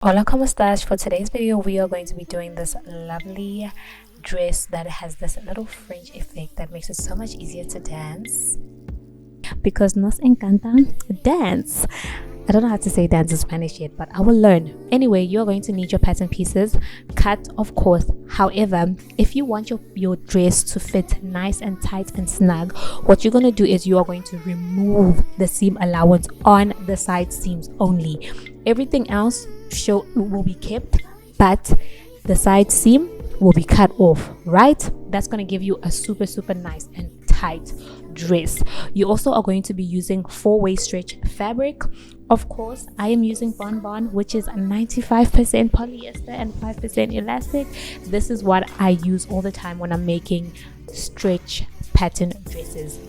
Hola, ¿cómo estás? For today's video, we are going to be doing this lovely dress that has this little fringe effect that makes it so much easier to dance. Because nos encanta dance. I don't know how to say dance in Spanish yet, but I will learn. Anyway, you're going to need your pattern pieces, cut of course. However, if you want your dress to fit nice and tight and snug, what you're going to do is you are going to remove the seam allowance on the side seams only. Everything else will be kept, but the side seam will be cut off, right? That's going to give you a super nice and tight dress. You also are going to be using 4-way stretch fabric. Of course, I am using Bonbon, which is 95% polyester and 5% elastic. This is what I use all the time when I'm making stretch pattern dresses.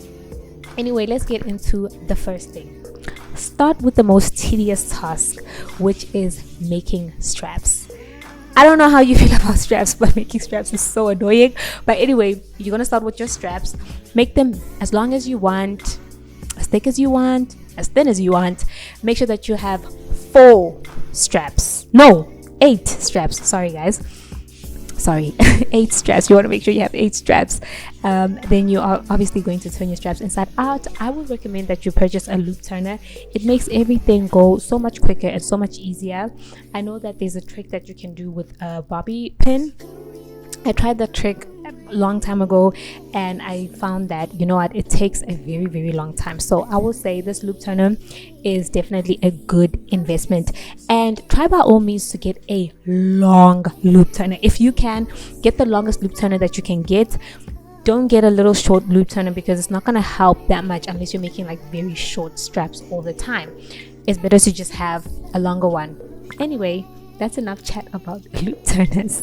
Anyway, let's get into the first thing. Start with the most tedious task, which is making straps. I don't know how you feel about straps, but making straps is so annoying. But anyway, you're gonna start with your straps. Make them as long as you want, as thick as you want, as thin as you want. Make sure that you have 4 straps. No, 8 straps. Sorry, guys. 8 straps. You want to make sure you have 8 straps. Then you are obviously going to turn your straps inside out. I would recommend that you purchase a loop turner. It makes everything go so much quicker and so much easier. I know that there's a trick that you can do with a bobby pin. I tried that trick a long time ago and I found that, you know what, it takes a very long time. So I will say this loop turner is definitely a good investment, and try by all means to get a long loop turner. If you can, get the longest loop turner that you can get. Don't get a little short loop turner because it's not going to help that much unless you're making like very short straps all the time. It's better to just have a longer one. Anyway, that's enough chat about loop turners.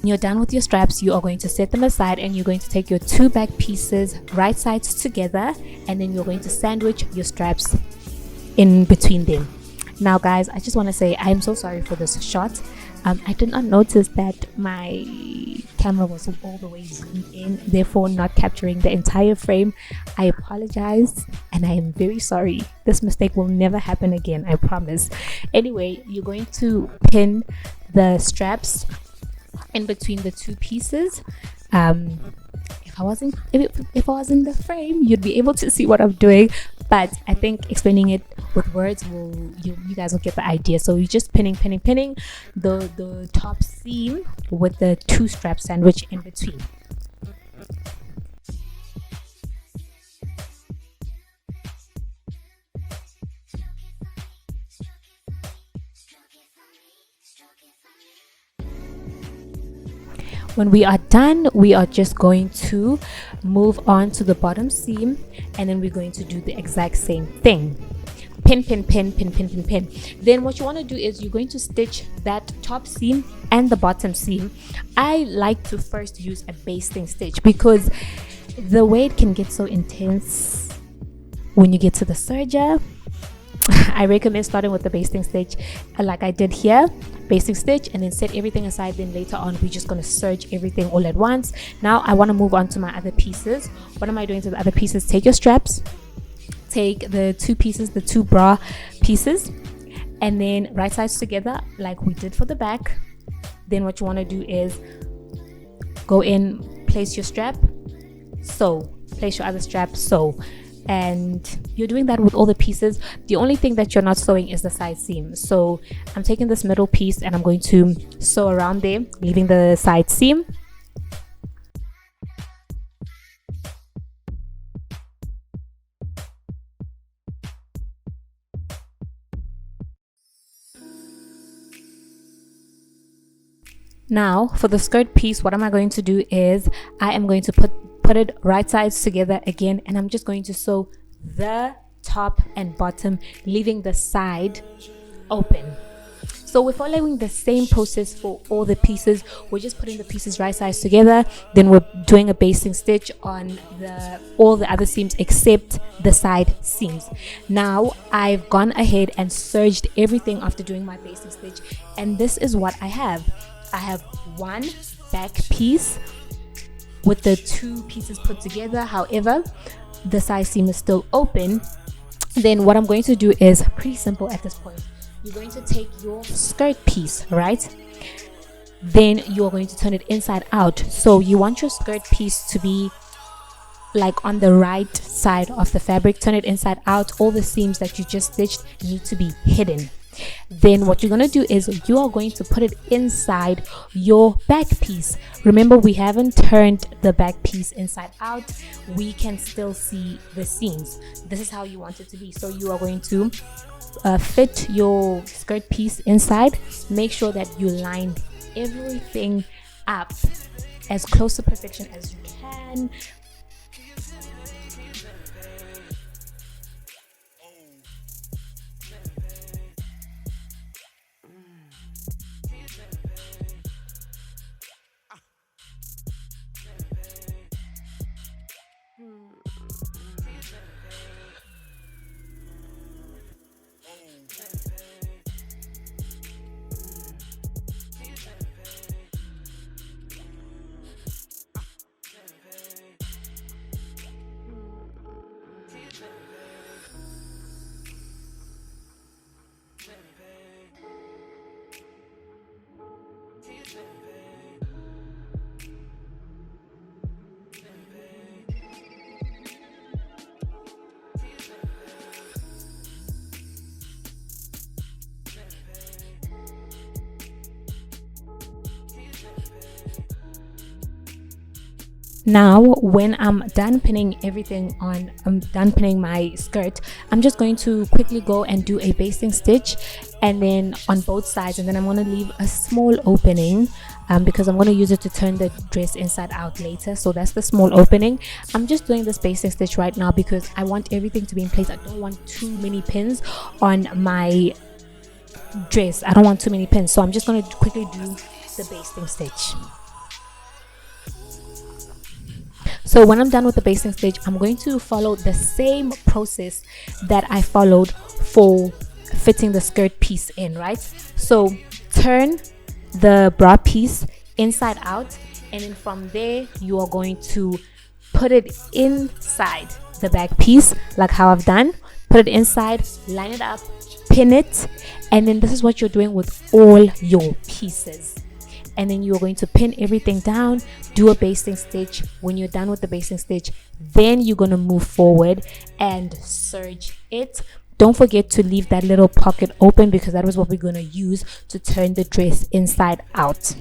When you're done with your straps, you are going to set them aside and you're going to take your 2 back pieces right sides together, and then you're going to sandwich your straps in between them. Now guys, I just want to say I am so sorry for this shot. I did not notice that my camera was all the way zoomed in, therefore not capturing the entire frame. I apologize and I am very sorry. This mistake will never happen again, I promise. Anyway, you're going to pin the straps in between the 2 pieces. If I was in the frame, you'd be able to see what I'm doing, but I think explaining it with words you guys will get the idea. So you're just pinning the top seam with the 2 straps sandwich in between. When we are done, we are just going to move on to the bottom seam, and then we're going to do the exact same thing. Pin. Then what you want to do is you're going to stitch that top seam and the bottom seam. I like to first use a basting stitch because the way it can get so intense when you get to the serger. I recommend starting with the basting stitch like I did here. Basting stitch and then set everything aside. Then later on we're just going to serge everything all at once. Now I want to move on to my other pieces. What am I doing to the other pieces? Take your straps, take the 2 pieces, the 2 bra pieces, and then right sides together like we did for the back. Then what you want to do is go in, place your strap, sew, place your other strap, sew. And you're doing that with all the pieces. The only thing that you're not sewing is the side seam. So I'm taking this middle piece and I'm going to sew around there, leaving the side seam. Now for the skirt piece, what am I going to do is I am going to put it right sides together again, and I'm just going to sew the top and bottom, leaving the side open. So we're following the same process for all the pieces. We're just putting the pieces right sides together, then we're doing a basting stitch on all the other seams except the side seams. Now I've gone ahead and serged everything after doing my basting stitch, and this is what I have. I have one back piece with the two pieces put together. However, the side seam is still open. Then what I'm going to do is pretty simple at this point. You're going to take your skirt piece, right? Then you're going to turn it inside out. So you want your skirt piece to be like on the right side of the fabric. Turn it inside out. All the seams that you just stitched need to be hidden. Then what you're going to do is you are going to put it inside your back piece. Remember, we haven't turned the back piece inside out. We can still see the seams. This is how you want it to be. So you are going to fit your skirt piece inside. Make sure that you line everything up as close to perfection as you can. Now when I'm done pinning everything on, I'm done pinning my skirt, I'm just going to quickly go and do a basting stitch, and then on both sides, and then I'm going to leave a small opening because I'm going to use it to turn the dress inside out later. So that's the small opening. I'm just doing this basting stitch right now because I want everything to be in place. I don't want too many pins on my dress. I don't want too many pins, so I'm just going to quickly do the basting stitch. So when I'm done with the basting stitch, I'm going to follow the same process that I followed for fitting the skirt piece in, right? So turn the bra piece inside out, and then from there you are going to put it inside the back piece like how I've done. Put it inside, line it up, pin it, and then this is what you're doing with all your pieces. And then you're going to pin everything down, do a basting stitch. When you're done with the basting stitch, then you're going to move forward and serge it. Don't forget to leave that little pocket open because that is what we're going to use to turn the dress inside out.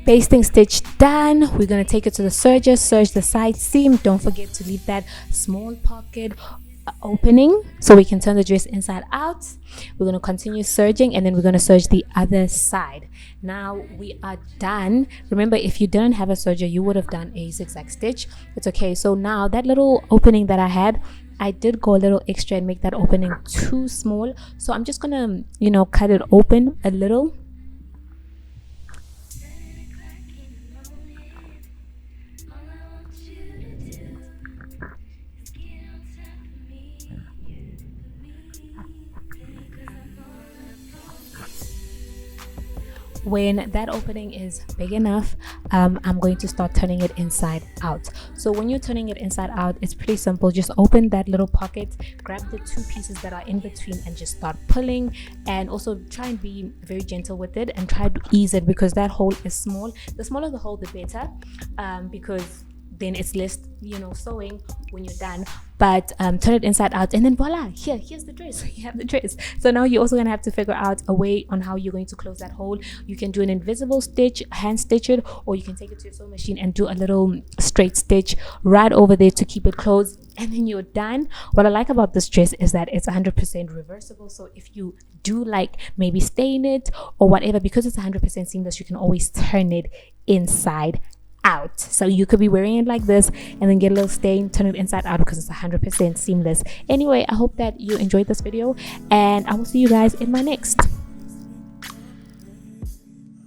basting stitch done. We're going to take it to the serger, serge the side seam. Don't forget to leave that small pocket opening so we can turn the dress inside out. We're going to continue serging, and then we're going to serge the other side. Now we are done. Remember, if you didn't have a serger, you would have done a zigzag stitch. It's okay. So now that little opening that I had, I did go a little extra and make that opening too small, so I'm just gonna, you know, cut it open a little. When that opening is big enough, I'm going to start turning it inside out. So when you're turning it inside out, it's pretty simple. Just open that little pocket, grab the two pieces that are in between, and just start pulling. And also try and be very gentle with it and try to ease it, because that hole is small. The smaller the hole, the better, because then it's less, you know, sewing when you're done. But turn it inside out, and then voila, here's the dress. You have the dress. So now you're also gonna have to figure out a way on how you're going to close that hole. You can do an invisible stitch, hand stitch it, or you can take it to your sewing machine and do a little straight stitch right over there to keep it closed, and then you're done. What I like about this dress is that it's 100% reversible. So if you do like maybe stain it or whatever, because it's 100% seamless, you can always turn it inside out. So you could be wearing it like this and then get a little stain, turn it inside out, because it's 100% seamless. Anyway, I hope that you enjoyed this video, and I will see you guys in my next.